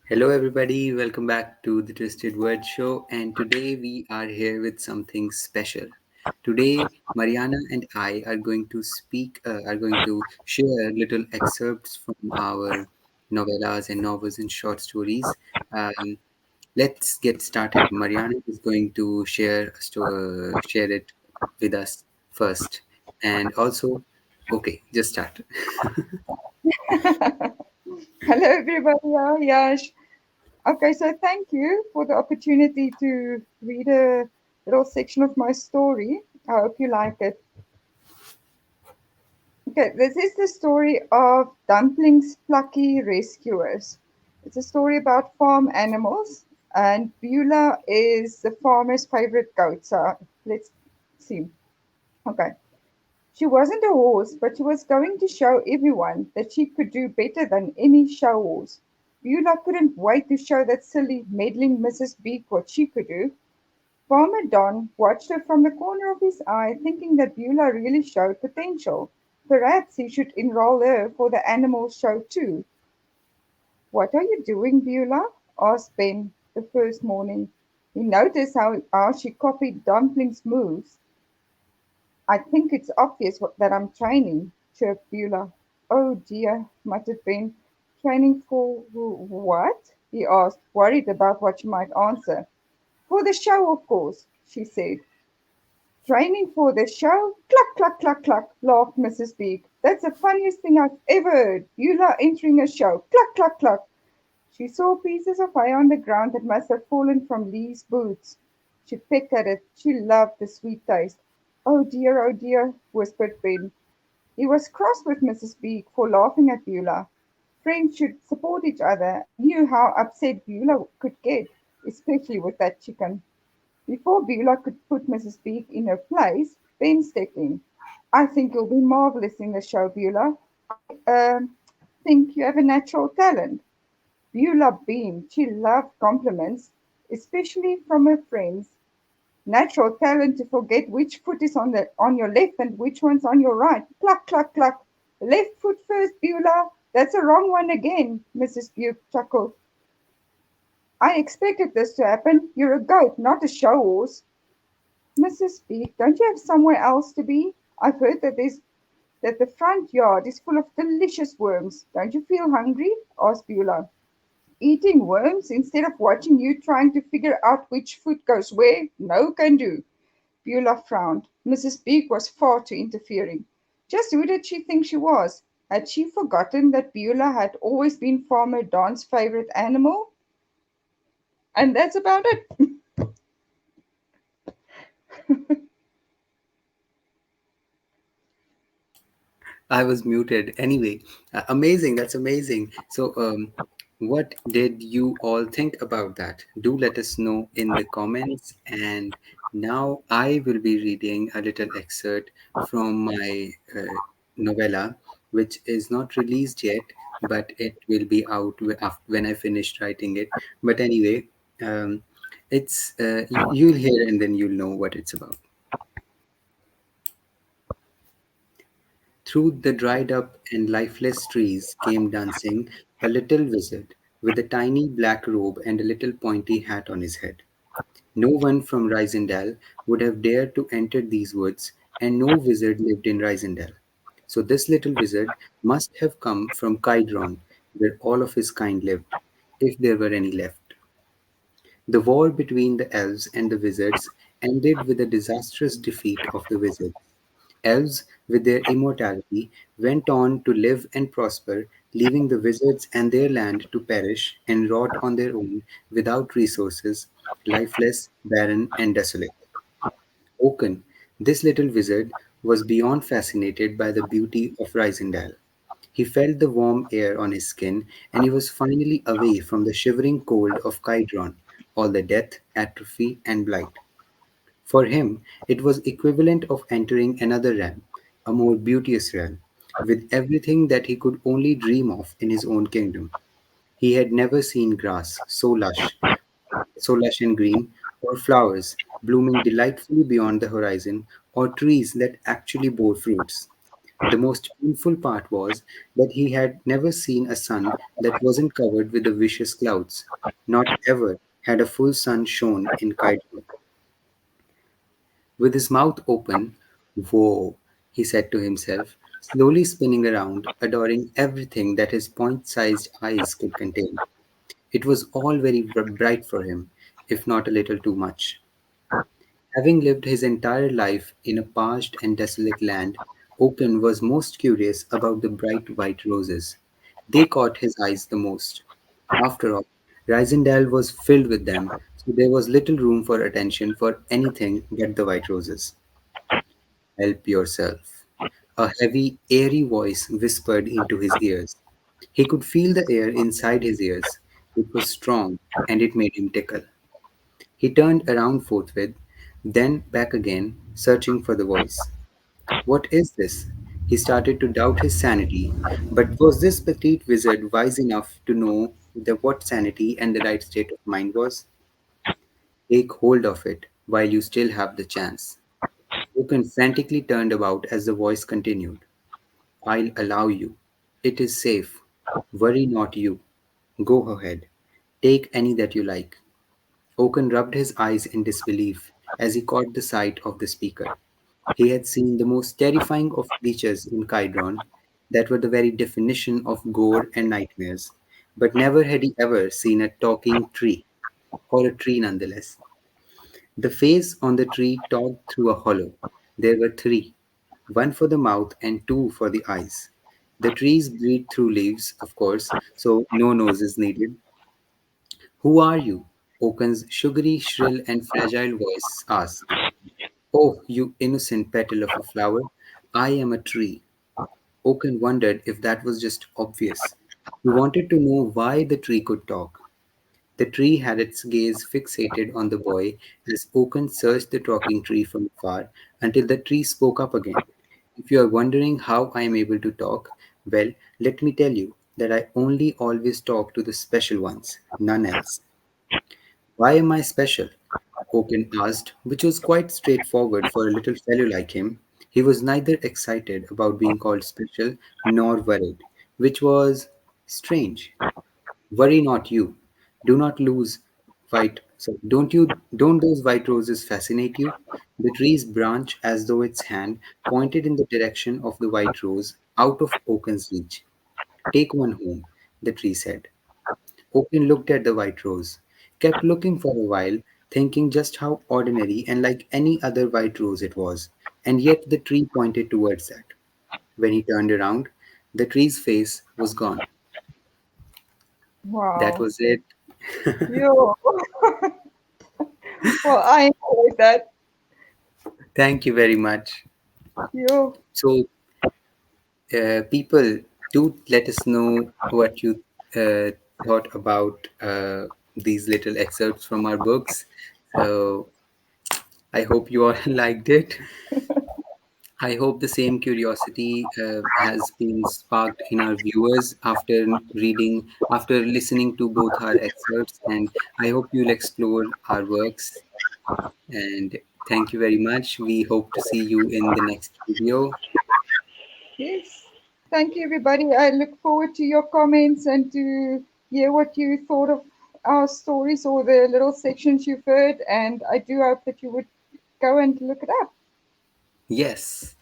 Hello, everybody. Welcome back to the Twisted Word Show. And today we are here with something special. Today, Mariana and I are going to share little excerpts from our novellas and novels and short stories. Um, let's get started. Mariana is going to share it with us first. And also, okay, just start. Hello, everybody. Yash. Okay, so thank you for the opportunity to read a little section of my story. I hope you like it. Okay, this is the story of Dumpling's plucky rescuers. It's a story about farm animals, and Beulah is the farmer's favorite goat. So let's see. Okay. She wasn't a horse, but she was going to show everyone that she could do better than any show horse. Beulah couldn't wait to show that silly, meddling Mrs. Beak what she could do. Farmer Don watched her from the corner of his eye, thinking that Beulah really showed potential. Perhaps he should enroll her for the animal show too. "What are you doing, Beulah?" asked Ben the first morning. He noticed how she copied Dumpling's moves. "I think it's obvious that I'm training," chirped Beulah. "Oh dear," muttered Ben. "Training for what?" he asked, worried about what she might answer. "For the show, of course," she said. "Training for the show? Cluck, cluck, cluck, cluck," laughed Mrs. Beak. "That's the funniest thing I've ever heard. Beulah entering a show. Cluck, cluck, cluck." She saw pieces of hay on the ground that must have fallen from Lee's boots. She picked at it. She loved the sweet taste. Oh dear," whispered Ben. He was cross with Mrs. Beak for laughing at Beulah. Friends should support each other, and he knew how upset Beulah could get, especially with that chicken. Before Beulah could put Mrs. Beak in her place, Ben stepped in. "I think you'll be marvelous in the show, Beulah. I think you have a natural talent." Beulah beamed. She loved compliments, especially from her friends. "Natural talent to forget which foot is on your left and which one's on your right. Cluck, cluck, cluck. Left foot first, Beulah. That's a wrong one again," Mrs. Butte chuckled. "I expected this to happen. You're a goat, not a show horse." "Mrs. Beak, don't you have somewhere else to be? I've heard that the front yard is full of delicious worms. Don't you feel hungry?" asked Beulah. "Eating worms instead of watching you trying to figure out which foot goes where? No can do." Beulah frowned. Mrs. Beak was far too interfering. Just who did she think she was? Had she forgotten that Beulah had always been Farmer Don's favorite animal? And that's about it. I was muted. Anyway, amazing. That's amazing. So, what did you all think about that? Do let us know in the comments. And now I will be reading a little excerpt from my novella, which is not released yet, but it will be out when I finish writing it. But anyway, you'll hear and then you'll know what it's about. Through the dried up and lifeless trees came dancing a little wizard with a tiny black robe and a little pointy hat on his head. No one from Rysendal would have dared to enter these woods, and no wizard lived in Rysendal. So this little wizard must have come from Kydron, where all of his kind lived, if there were any left. The war between the elves and the wizards ended with a disastrous defeat of the wizards. Elves, with their immortality, went on to live and prosper, leaving the wizards and their land to perish and rot on their own without resources, lifeless, barren, and desolate. Oaken, this little wizard, was beyond fascinated by the beauty of Rysendal. He felt the warm air on his skin, and he was finally away from the shivering cold of Kydron, all the death, atrophy, and blight. For him, it was equivalent of entering another realm, a more beauteous realm, with everything that he could only dream of in his own kingdom. He had never seen grass so lush and green, or flowers blooming delightfully beyond the horizon, or trees that actually bore fruits. The most painful part was that he had never seen a sun that wasn't covered with the vicious clouds. Not ever had a full sun shone in Kaidon. With his mouth open, "Whoa," he said to himself, slowly spinning around, adoring everything that his point sized eyes could contain. It was all very bright for him, if not a little too much. Having lived his entire life in a parched and desolate land, Oaken was most curious about the bright white roses. They caught his eyes the most. After all, Rysendale was filled with them, so there was little room for attention for anything but the white roses. "Help yourself," a heavy, airy voice whispered into his ears. He could feel the air inside his ears. It was strong, and it made him tickle. He turned around forthwith, then back again, searching for the voice. What is this? He started to doubt his sanity, but was this petite wizard wise enough to know what sanity and the right state of mind was? Take hold of it while you still have the chance. Oaken frantically turned about as the voice continued. "I'll allow you. It is safe. Worry not you. Go ahead. Take any that you like." Oaken rubbed his eyes in disbelief as he caught the sight of the speaker. He had seen the most terrifying of creatures in Kydron that were the very definition of gore and nightmares, but never had he ever seen a talking tree, or a tree nonetheless. The face on the tree talked through a hollow. There were three, one for the mouth and two for the eyes. The trees breathed through leaves, of course, so no noses needed. "Who are you?" Oaken's sugary, shrill, and fragile voice asked. "Oh, you innocent petal of a flower, I am a tree." Oaken wondered if that was just obvious. He wanted to know why the tree could talk. The tree had its gaze fixated on the boy as Oaken searched the talking tree from afar until the tree spoke up again. "If you are wondering how I am able to talk, well, let me tell you that I only always talk to the special ones, none else." "Why am I special?" Oaken asked, which was quite straightforward for a little fellow like him. He was neither excited about being called special nor worried, which was strange. "Worry not you. Do not lose don't those white roses fascinate you?" The tree's branch, as though its hand pointed in the direction of the white rose, out of Oaken's reach. "Take one home," the tree said. Oaken looked at the white rose, kept looking for a while, thinking just how ordinary and like any other white rose it was, and yet the tree pointed towards that. When he turned around, the tree's face was gone. That Wow. was it. Yo. Well, I enjoyed that. Thank you very much. Yo. So, people, do let us know what you uh, thought about these little excerpts from our books. So, I hope you all liked it. I hope the same curiosity has been sparked in our viewers after listening to both our excerpts, and I hope you'll explore our works. And thank you very much. We hope to see you in the next video. Yes. Thank you, everybody. I look forward to your comments and to hear what you thought of our stories or the little sections you've heard. And I do hope that you would go and look it up. Yes.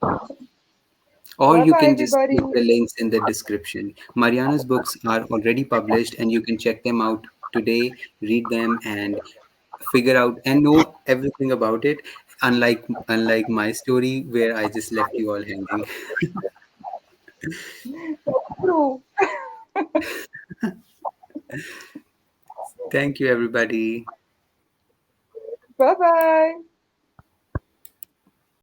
Or Bye you bye, can just everybody. click the links in the description. Mariana's books are already published, and you can check them out today, read them, and figure out and know everything about it. Unlike my story, where I just left you all hanging. True. Thank you, everybody. Bye bye.